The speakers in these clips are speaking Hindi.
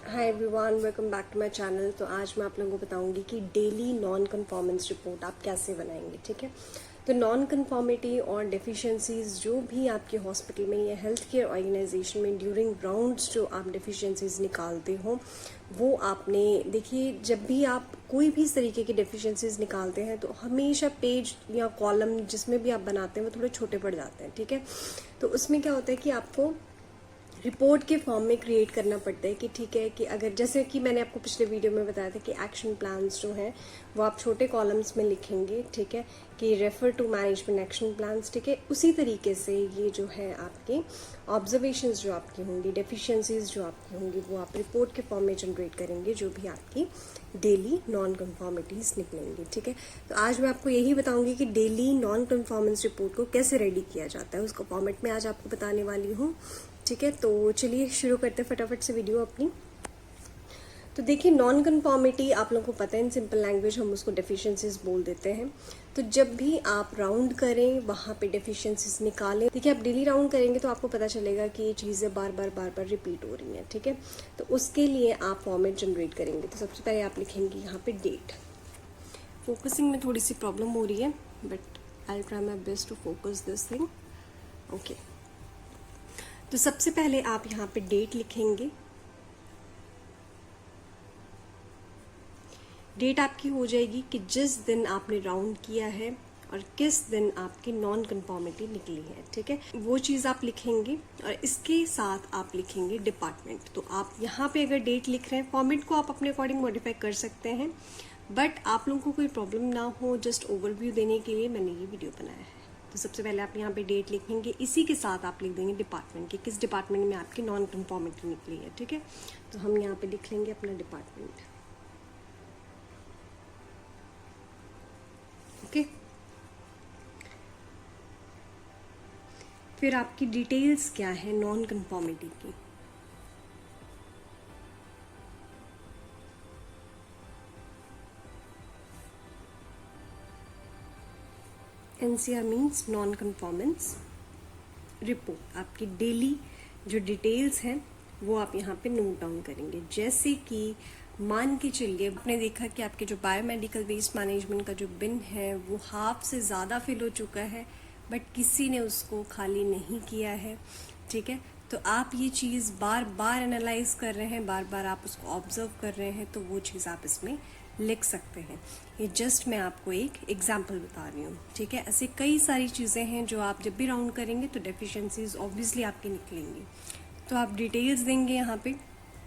Hi everyone, welcome back to my channel. तो आज मैं आप लोगों को बताऊंगी कि डेली नॉन कन्फॉर्मेंस रिपोर्ट आप कैसे बनाएंगे। ठीक है, तो नॉन कन्फॉर्मिटी और डेफिशिएंसीज जो भी आपके हॉस्पिटल में या हेल्थ केयर ऑर्गेनाइजेशन में ड्यूरिंग राउंड्स जो आप डेफिशिएंसीज निकालते हो, वो आपने देखिए, जब भी आप कोई भी इस तरीके की डेफिशिएंसीज निकालते हैं तो हमेशा पेज या कॉलम जिसमें भी आप बनाते हैं वो थोड़े छोटे पड़ जाते हैं। ठीक है, तो उसमें क्या होता है कि आपको रिपोर्ट के फॉर्म में क्रिएट करना पड़ता है कि ठीक है कि अगर जैसे कि मैंने आपको पिछले वीडियो में बताया था कि एक्शन प्लान्स जो हैं वो आप छोटे कॉलम्स में लिखेंगे। ठीक है, कि refer to management action plans. ठीक है, उसी तरीके से ये जो है आपके ऑब्जर्वेशंस जो आपकी होंगी, डेफिशिएंसीज जो आपकी होंगी, वो आप रिपोर्ट के फॉर्म में जनरेट करेंगे जो भी आपकी डेली नॉन कन्फॉर्मिटीज़ निकलेंगी। ठीक है, तो आज मैं आपको यही बताऊंगी कि डेली नॉन कन्फॉर्मेंस रिपोर्ट को कैसे रेडी किया जाता है, उसका फॉर्मेट मैं आज आपको बताने वाली हूँ। ठीक है, तो चलिए शुरू करते हैं फटाफट से वीडियो अपनी। तो देखिए, नॉन कन्फॉर्मिटी आप लोगों को पता है, इन सिंपल लैंग्वेज हम उसको डेफिशिएंसीज बोल देते हैं। तो जब भी आप राउंड करें वहाँ पे डेफिशिएंसीज निकालें। देखिए, आप डेली राउंड करेंगे तो आपको पता चलेगा कि ये चीज़ें बार बार रिपीट हो रही हैं। ठीक है, तो उसके लिए आप फॉर्मेट जनरेट करेंगे। तो सबसे पहले आप लिखेंगे यहाँ पे डेट। फोकसिंग में थोड़ी सी प्रॉब्लम हो रही है, but I try my best to focus this thing. Okay, तो सबसे पहले आप यहाँ पे डेट लिखेंगे। डेट आपकी हो जाएगी कि जिस दिन आपने राउंड किया है और किस दिन आपकी नॉन कन्फॉर्मिटी निकली है। ठीक है, वो चीज़ आप लिखेंगे और इसके साथ आप लिखेंगे डिपार्टमेंट। तो आप यहाँ पे अगर डेट लिख रहे हैं, फॉर्मेट को आप अपने अकॉर्डिंग मॉडिफाई कर सकते हैं, बट आप लोगों को कोई प्रॉब्लम ना हो, जस्ट ओवरव्यू देने के लिए मैंने ये वीडियो बनाया है। तो सबसे पहले आप यहाँ पे डेट लिखेंगे, इसी के साथ आप लिख देंगे डिपार्टमेंट कि किस डिपार्टमेंट में आपकी नॉन कन्फॉर्मिटी निकली है। ठीक है, तो हम यहाँ पे लिख लेंगे अपना डिपार्टमेंट। ओके, फिर आपकी डिटेल्स क्या है नॉन कन्फॉर्मिटी की। NCR means non conformance report. आपकी डेली जो डिटेल्स हैं वो आप यहाँ पे नोट डाउन करेंगे। जैसे कि मान के चलिए, आपने देखा कि आपके जो बायोमेडिकल वेस्ट मैनेजमेंट का जो बिन है वो हाफ से ज़्यादा फिल हो चुका है, बट किसी ने उसको खाली नहीं किया है। ठीक है, तो आप ये चीज़ बार बार एनालाइज कर रहे हैं, बार बार आप उसको ऑब्जर्व कर रहे हैं, तो वो चीज़ आप इसमें लिख सकते हैं। ये जस्ट मैं आपको एक एग्जाम्पल बता रही हूँ। ठीक है, ऐसे कई सारी चीज़ें हैं जो आप जब भी राउंड करेंगे तो डेफिशिएंसीज ऑब्वियसली आपकी निकलेंगी। तो आप डिटेल्स देंगे यहाँ पे,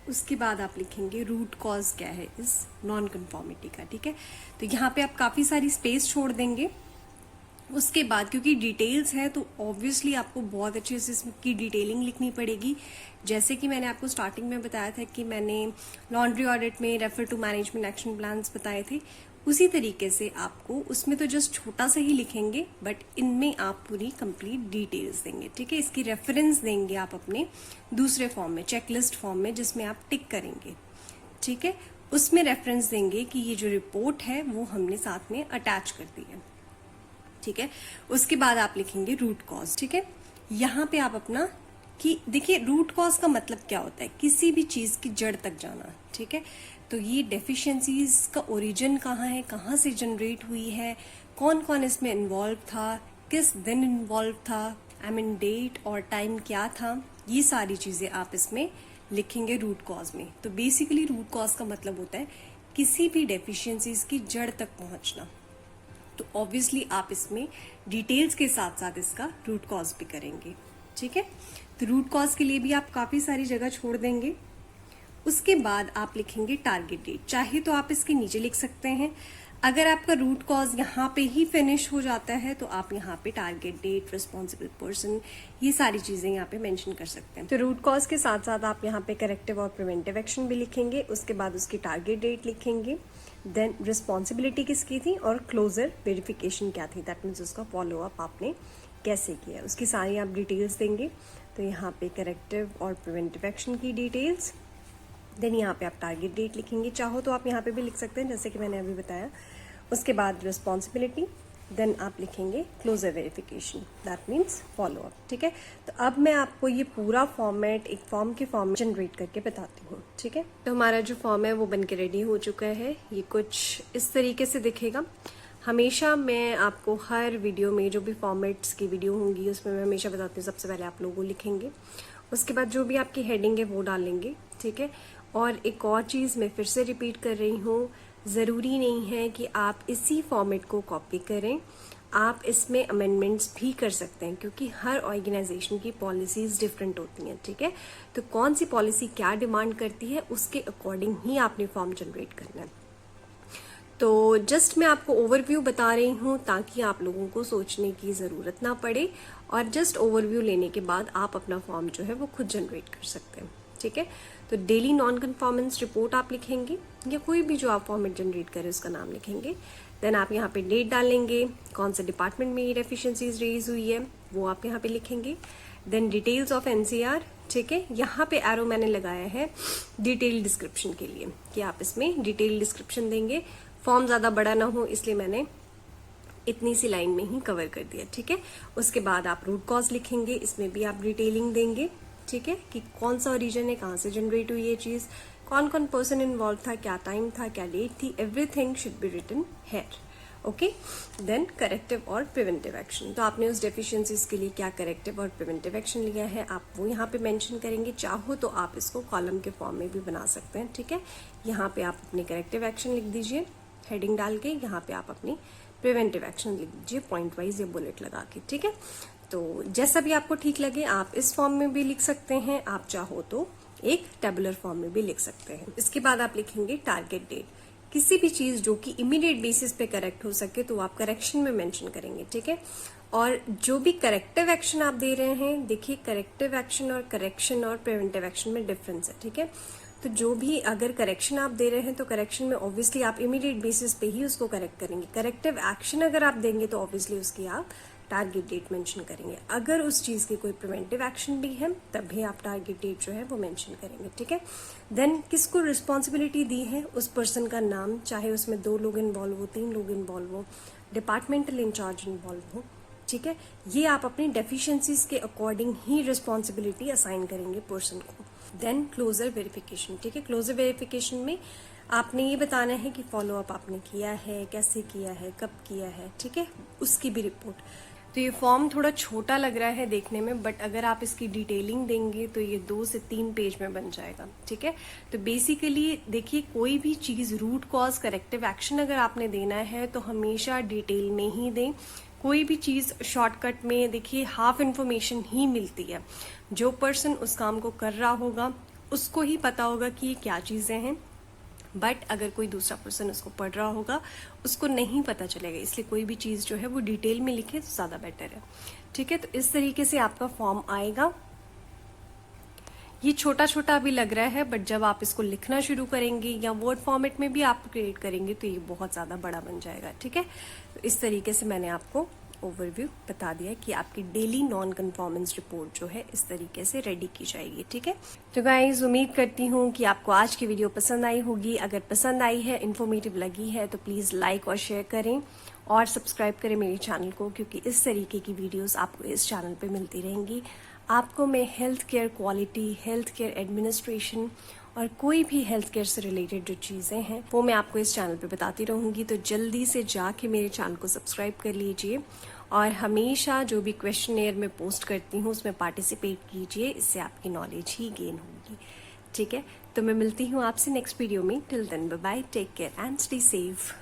उसके बाद आप लिखेंगे रूट कॉज क्या है इस नॉन कन्फॉर्मिटी का। ठीक है, तो यहाँ पे आप काफ़ी सारी स्पेस छोड़ देंगे। उसके बाद क्योंकि डिटेल्स है तो ऑब्वियसली आपको बहुत अच्छे से इसकी डिटेलिंग लिखनी पड़ेगी। जैसे कि मैंने आपको स्टार्टिंग में बताया था कि मैंने लॉन्ड्री ऑडिट में refer to management action plans बताए थे, उसी तरीके से आपको उसमें तो जस्ट छोटा सा ही लिखेंगे, बट इनमें आप पूरी कंप्लीट डिटेल्स देंगे। ठीक है, इसकी रेफरेंस देंगे आप अपने दूसरे फॉर्म में, चेकलिस्ट फॉर्म में, जिसमें आप टिक करेंगे। ठीक है, उसमें रेफरेंस देंगे कि ये जो रिपोर्ट है वो हमने साथ में अटैच कर दी है। ठीक है, उसके बाद आप लिखेंगे रूट कॉज। ठीक है, यहाँ पे आप अपना कि देखिए, रूट कॉज का मतलब क्या होता है, किसी भी चीज की जड़ तक जाना। ठीक है, तो ये डेफिशिएंसीज का ओरिजिन कहाँ है, कहाँ से जनरेट हुई है, कौन कौन इसमें इन्वॉल्व था, किस दिन इन्वॉल्व था, आई मीन डेट और टाइम क्या था, ये सारी चीजें आप इसमें लिखेंगे रूट कॉज में। तो बेसिकली रूट कॉज का मतलब होता है किसी भी डेफिशिएंसीज की जड़ तक पहुंचना। तो ऑब्वियसली आप इसमें डिटेल्स के साथ साथ इसका रूट कॉज भी करेंगे। ठीक है, तो रूट कॉज के लिए भी आप काफी सारी जगह छोड़ देंगे। उसके बाद आप लिखेंगे टारगेट डेट। चाहे तो आप इसके नीचे लिख सकते हैं, अगर आपका रूट कॉज यहाँ पे ही फिनिश हो जाता है तो आप यहाँ पे टारगेट डेट, रिस्पॉन्सिबल पर्सन, ये सारी चीजें यहाँ पे मेंशन कर सकते हैं। तो रूट कॉज के साथ साथ आप यहाँ पे करेक्टिव और प्रिवेंटिव एक्शन भी लिखेंगे, उसके बाद उसकी टारगेट डेट लिखेंगे, देन रिस्पॉन्सिबिलिटी किसकी थी और क्लोजर वेरिफिकेशन क्या थी, दैट मीन्स उसका फॉलो अप आपने कैसे किया, उसकी सारी आप डिटेल्स देंगे। तो यहाँ पे करेक्टिव और प्रिवेंटिव एक्शन की डिटेल्स, देन यहाँ पे आप टारगेट डेट लिखेंगे, चाहो तो आप यहाँ पे भी लिख सकते हैं जैसे कि मैंने अभी बताया। उसके बाद रिस्पॉन्सिबिलिटी, देन आप लिखेंगे closure verification, that means follow up. ठीक है, तो अब मैं आपको ये पूरा फॉर्मेट एक फॉर्म के फॉर्म में जनरेट करके बताती हूँ। ठीक है, तो हमारा जो फॉर्म है वो बन के रेडी हो चुका है। ये कुछ इस तरीके से दिखेगा। हमेशा मैं आपको हर वीडियो में जो भी फॉर्मेट्स की वीडियो होंगी उसमें मैं हमेशा बताती हूँ, सबसे पहले आप लोगो लिखेंगे, उसके बाद जो भी आपकी हेडिंग है वो डालेंगे। ठीक है, और एक और चीज़ मैं फिर से रिपीट कर रही हूँ, ज़रूरी नहीं है कि आप इसी फॉर्मेट को कॉपी करें, आप इसमें अमेंडमेंट्स भी कर सकते हैं, क्योंकि हर ऑर्गेनाइजेशन की पॉलिसीज़ डिफरेंट होती हैं। ठीक है, तो कौन सी पॉलिसी क्या डिमांड करती है उसके अकॉर्डिंग ही आपने फॉर्म जनरेट करना है। तो जस्ट मैं आपको ओवरव्यू बता रही हूँ ताकि आप लोगों को सोचने की ज़रूरत ना पड़े, और जस्ट ओवरव्यू लेने के बाद आप अपना फॉर्म जो है वो खुद जनरेट कर सकते हैं। ठीक है, तो डेली नॉन कन्फॉर्मेंस रिपोर्ट आप लिखेंगे, या कोई भी जो आप फॉर्मेट जनरेट करें उसका नाम लिखेंगे। देन आप यहाँ पे डेट डालेंगे, कौन से डिपार्टमेंट में ये डेफिशिएंसीज रेज हुई है वो आप यहाँ पे लिखेंगे। Then details of NCR. ठीक है, यहाँ पे एरो मैंने लगाया है डिटेल डिस्क्रिप्शन के लिए कि आप इसमें डिटेल डिस्क्रिप्शन देंगे। फॉर्म ज़्यादा बड़ा ना हो इसलिए मैंने इतनी सी लाइन में ही कवर कर दिया। ठीक है, उसके बाद आप रूट कॉज लिखेंगे, इसमें भी आप डिटेलिंग देंगे। ठीक है, कि कौन सा ओरिजिन है, कहाँ से जनरेट हुई ये चीज़, कौन कौन पर्सन इन्वॉल्व था, क्या टाइम था, क्या डेट थी, everything should be written here. Okay, then corrective और प्रिवेंटिव एक्शन। तो आपने उस डेफिशिएंसीज के लिए क्या करेक्टिव और प्रिवेंटिव एक्शन लिया है आप वो यहाँ पे मेंशन करेंगे। चाहो तो आप इसको कॉलम के फॉर्म में भी बना सकते हैं। ठीक है, यहाँ पे आप अपने करेक्टिव एक्शन लिख दीजिए हेडिंग डाल के, यहाँ पे आप अपनी प्रिवेंटिव एक्शन लिख दीजिए पॉइंट वाइज या बुलेट लगा के। ठीक है, तो जैसा भी आपको ठीक लगे आप इस फॉर्म में भी लिख सकते हैं, आप चाहो तो एक टेबुलर फॉर्म में भी लिख सकते हैं। इसके बाद आप लिखेंगे टारगेट डेट। किसी भी चीज जो कि इमीडिएट बेसिस पे करेक्ट हो सके तो आप करेक्शन में मेंशन करेंगे। ठीक है, और जो भी करेक्टिव एक्शन आप दे रहे हैं, देखिए करेक्टिव एक्शन और करेक्शन और प्रिवेंटिव एक्शन में डिफरेंस है। ठीक है, तो जो भी अगर करेक्शन आप दे रहे हैं तो करेक्शन में ऑब्वियसली आप इमीडिएट बेसिस पे ही उसको करेक्ट करेंगे। करेक्टिव एक्शन अगर आप देंगे तो ऑब्वियसली उसकी आप टारगेट डेट मेंशन करेंगे। अगर उस चीज़ की कोई प्रिवेंटिव एक्शन भी है तब भी आप टारगेट डेट जो है वो मेंशन करेंगे। ठीक है, देन किसको रिस्पॉन्सिबिलिटी दी है उस पर्सन का नाम, चाहे उसमें 2 लोग इन्वॉल्व हो, 3 लोग इन्वॉल्व हो, डिपार्टमेंटल इंचार्ज इन्वॉल्व हो। ठीक है, ये आप अपनी डेफिशिएंसीज के अकॉर्डिंग ही रिस्पॉन्सिबिलिटी असाइन करेंगे पर्सन को। Then closure verification. ठीक है, क्लोजर वेरिफिकेशन में आपने ये बताना है कि फॉलो अप आपने किया है, कैसे किया है, कब किया है। ठीक है, उसकी भी रिपोर्ट। तो ये फॉर्म थोड़ा छोटा लग रहा है देखने में, बट अगर आप इसकी डिटेलिंग देंगे तो ये 2 से 3 पेज में बन जाएगा। ठीक है, तो बेसिकली देखिए कोई भी चीज़ रूट कॉज करेक्टिव एक्शन अगर आपने देना है तो हमेशा डिटेल में ही दें। कोई भी चीज़ शॉर्टकट में देखिए हाफ इन्फॉर्मेशन ही मिलती है। जो पर्सन उस काम को कर रहा होगा उसको ही पता होगा कि ये क्या चीज़ें हैं, बट अगर कोई दूसरा पर्सन उसको पढ़ रहा होगा उसको नहीं पता चलेगा। इसलिए कोई भी चीज़ जो है वो डिटेल में लिखे तो ज़्यादा बेटर है। ठीक है, तो इस तरीके से आपका फॉर्म आएगा। ये छोटा छोटा अभी लग रहा है, बट जब आप इसको लिखना शुरू करेंगे या वर्ड फॉर्मेट में भी आप क्रिएट करेंगे तो ये बहुत ज़्यादा बड़ा बन जाएगा। ठीक है, तो इस तरीके से मैंने आपको ओवरव्यू बता दिया कि आपकी डेली नॉन कन्फॉर्मेंस रिपोर्ट जो है इस तरीके से रेडी की जाएगी। ठीक है, तो गाइस उम्मीद करती हूँ कि आपको आज की वीडियो पसंद आई होगी। अगर पसंद आई है, इन्फॉर्मेटिव लगी है तो प्लीज़ लाइक और शेयर करें और सब्सक्राइब करें मेरे चैनल को, क्योंकि इस तरीके की वीडियोस आपको इस चैनल पे मिलती रहेंगी। आपको मैं health care quality, health care administration और कोई भी हेल्थ केयर से रिलेटेड जो चीज़ें हैं वो मैं आपको इस चैनल पे बताती रहूँगी। तो जल्दी से जाके मेरे चैनल को सब्सक्राइब कर लीजिए और हमेशा जो भी क्वेश्चनेयर में पोस्ट करती हूँ उसमें पार्टिसिपेट कीजिए, इससे आपकी नॉलेज ही गेन होगी। ठीक है, तो मैं मिलती हूँ आपसे नेक्स्ट वीडियो में। Till then bye bye, take care and stay safe.